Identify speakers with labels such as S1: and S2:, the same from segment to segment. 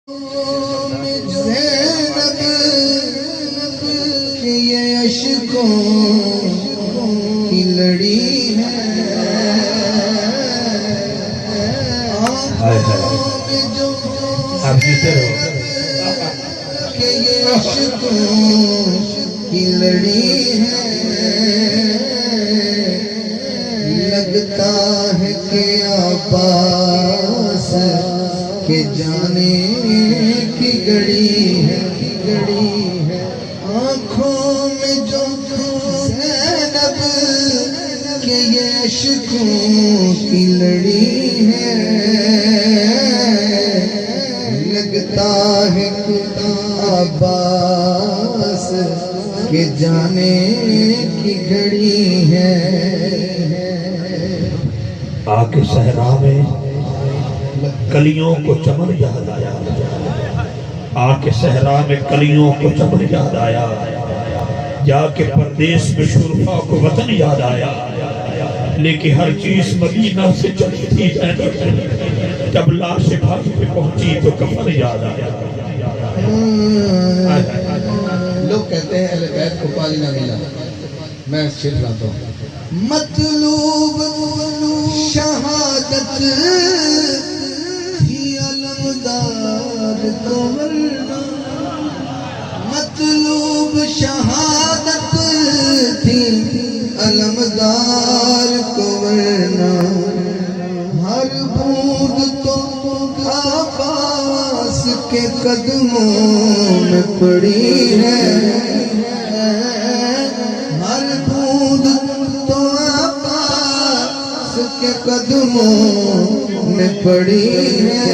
S1: زینب کہ یہ عشقوں کی لڑی ہے، آنکھوں میں جو کہ یہ عشقوں کی لڑی ہے، لگتا ہے کہ عباس کے جانے کی گھڑی ہے، آنکھوں میں جو زینب کہ یہ عشقوں کی لڑی ہے، لگتا ہے کہ عباس کے جانے کی گھڑی ہے۔
S2: آ کے صحرا میں کلیوں کو چمن یاد آیا، آ کے صحرا میں کلیوں کو چمن یاد آیا، جا کے پردیس میں شرفا کو وطن یاد آیا، لیکن ہر چیز مدینہ سے چلی تھی زینب، جب لاش بھائی پہ پہنچی تو کفن یاد آیا۔
S1: لوگ کہتے ہیں اہل بیت کو پالی نہ ملا، میں شعر گاتا ہوں۔ مطلوب شہادت تھی علمدار کو ورنہ، مطلوب شہادت تھی علمدار کو ورنہ، ہر بوند تو عباس کے قدموں میں پڑی ہے، ہر بوند تو عباس کے قدموں میں پڑی ہے،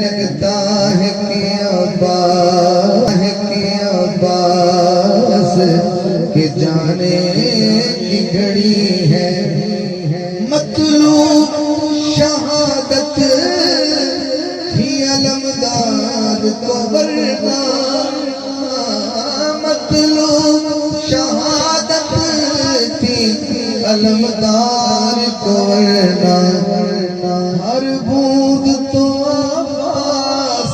S1: لگتا ہے کہ عباس کے جانے کی گھڑی ہے، مطلوب شہادت تھی علمدار کو ورنہ، مطلوب شہادت تھی علمدار کو ورنہ، ہر بوند تو عباس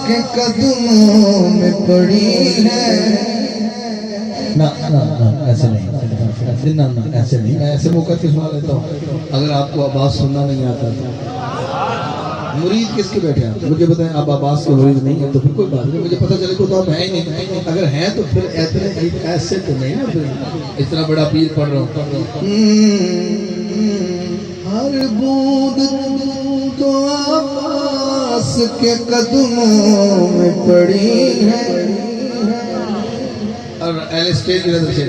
S1: کے قدموں میں پڑی ہے۔
S3: نا ایسے نہیں، ایسے نہیں، میں ایسے موقع کے سنا لیتا ہوں۔ اگر آپ کو عباس سننا نہیں آتا، مرید کس کے بیٹھے ہیں مجھے بتائیں، آپ عباس کے مرید نہیں ہیں تو پھر کوئی بات نہیں، مجھے پتہ چلے تو آپ ہیں ہی نہیں، اگر ہیں تو پھر ایسے تو نہیں نا، پھر اتنا بڑا پیر پڑھ رہا ہوں۔
S1: ہر بوند تو عباس کے قدموں میں پڑی ہے،
S3: اور اہل اسٹیج کی نظر سے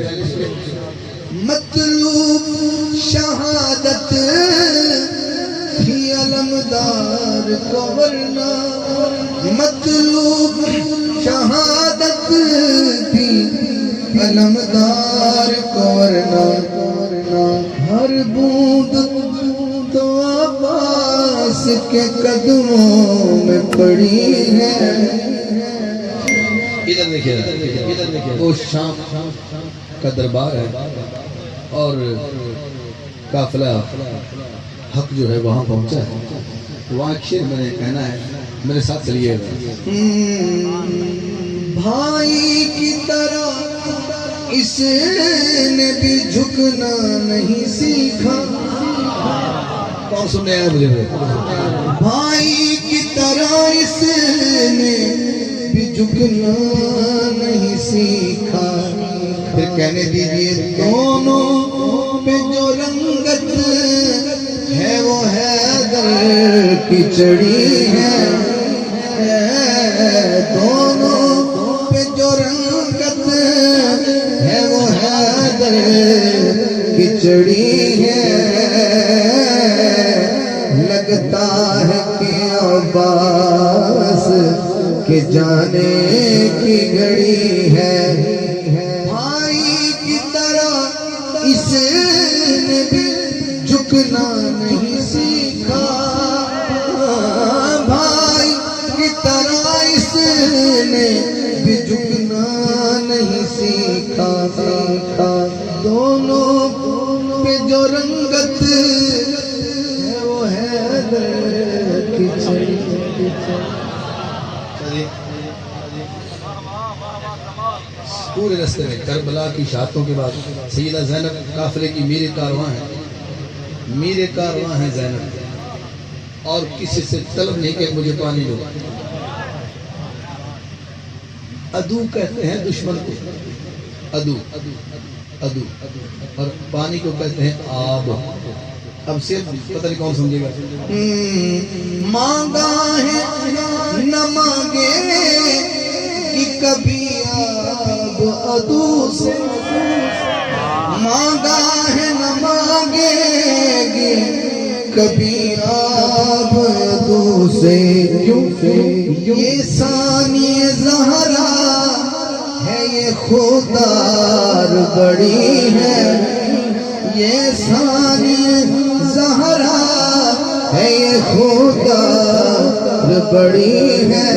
S1: مطلوب شہادت تھی علمدار کو ورنہ، مطلوب شہادت تھی علمدار کو ورنہ، ہر بوند تو عباس کے قدموں میں پڑی ہے۔
S3: ادھر دیکھیے، وہ شام کا دربار ہے اور قافلہ حق جو ہے وہاں پہنچا ہے، وہاں ایک شعر میں نے کہنا ہے، میرے ساتھ چلیے گا۔
S1: بھائی کی طرح اس نے بھی جھکنا نہیں سیکھا،
S3: کون سننے آیا مجھے؟
S1: بھائی کی طرح اس نے بھی جھکنا نہیں سیکھا، پھر کہنے دیجئے دونوں پہ جو رنگت ہے وہ حیدر کی چڑی ہے، دونوں پہ جو رنگت ہے وہ حیدر کی چڑی ہے، لگتا ہے کہ عباس کے جانے کی گھڑی ہے، بھائی کی طرح اس نے بھی جھکنا نہیں سیکھا، بھائی کی طرح اس نے بھی جھکنا نہیں سیکھا، دونوں پہ جو رنگت ہے وہ حیدر کی چڑی
S3: چلیے پورے رستے میں کربلا کی شہادتوں کے بعد سیدہ زینب قافلے کی میر کارواں ہیں زینب، اور کسی سے طلب نہیں کہ مجھے پانی دو. ادو کہتے ہیں دشمن کو، ادو اور پانی کو کہتے ہیں آب. اب صرف پتہ نہیں کون سمجھے گا. مانگا ہے نہ مانگے کہ کبھی آب ادو سے، مانگا ہے نہ مانگے گی کبھی آب ادو سے. یہ ثانی زہرا ہے، یہ خوددار بڑی ہے. یہ ثانی زہرا ہے، یہ خوددار بڑی ہے.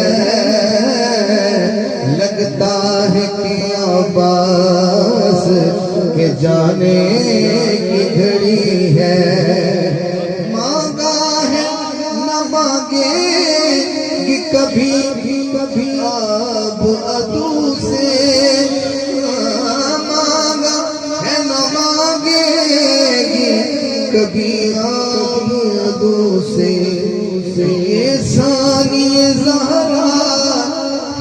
S3: لگتا ہے کہ عباس کے جانے کی گھڑی ہے. مانگا ہے نہ مانگے کہ کبھی آب ادو سے، مانگا ہے نہ مانگے گی کبھی آب ادو سے. یہ ثانی زہرا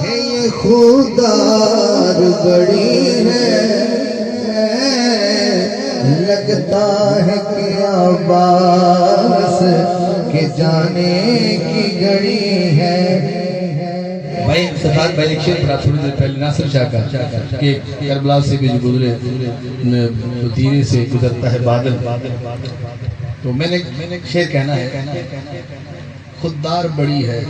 S3: ہے، یہ خوددار بڑی ہے. لگتا ہے کہ عباس کے جانے کی گھڑی ہے. بھائی سرکار بھائی ایک شعر پڑھا تھوڑی دیر پہلے ناصر شاہ کا کہ کربلا سے بھی جو گزرے دھیرے سے گزرتا ہے بادل. تو میں نے شعر کہنا ہے، خوددار بڑی ہے،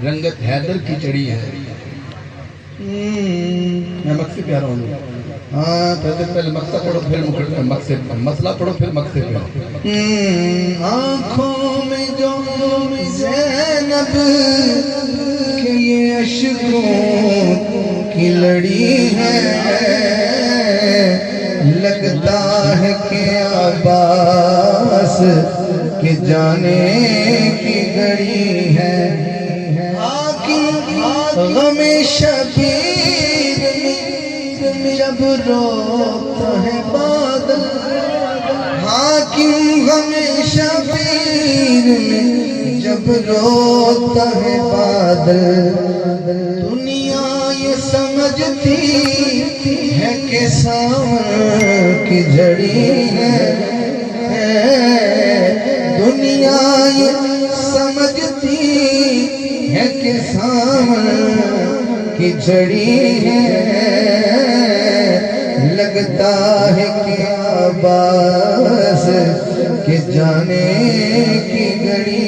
S3: رنگت حیدر کی چڑی ہے. میں مقصد پہ آ رہا ہوں. ہاں پہلے مقصد پڑھو پھر مقصد، مسئلہ پڑھو پھر مقصد پہ. آنکھوں میں جو زینب کے یہ اشکوں کی لڑی ہے، لگتا ہے کہ عباس کے جانے کی گھڑی ہے. غم شبیر میں جب روتا ہے بادل، حاکم غم شبیر میں جب روتا ہے بادل. دنیا یہ سمجھتی ہے کہ ساون کی جھڑی ہے. دنیا یہ سمجھتی ہے کہ ساون کی جھڑی ہے. لگتا ہے کہ عباس کے جانے کی گھڑی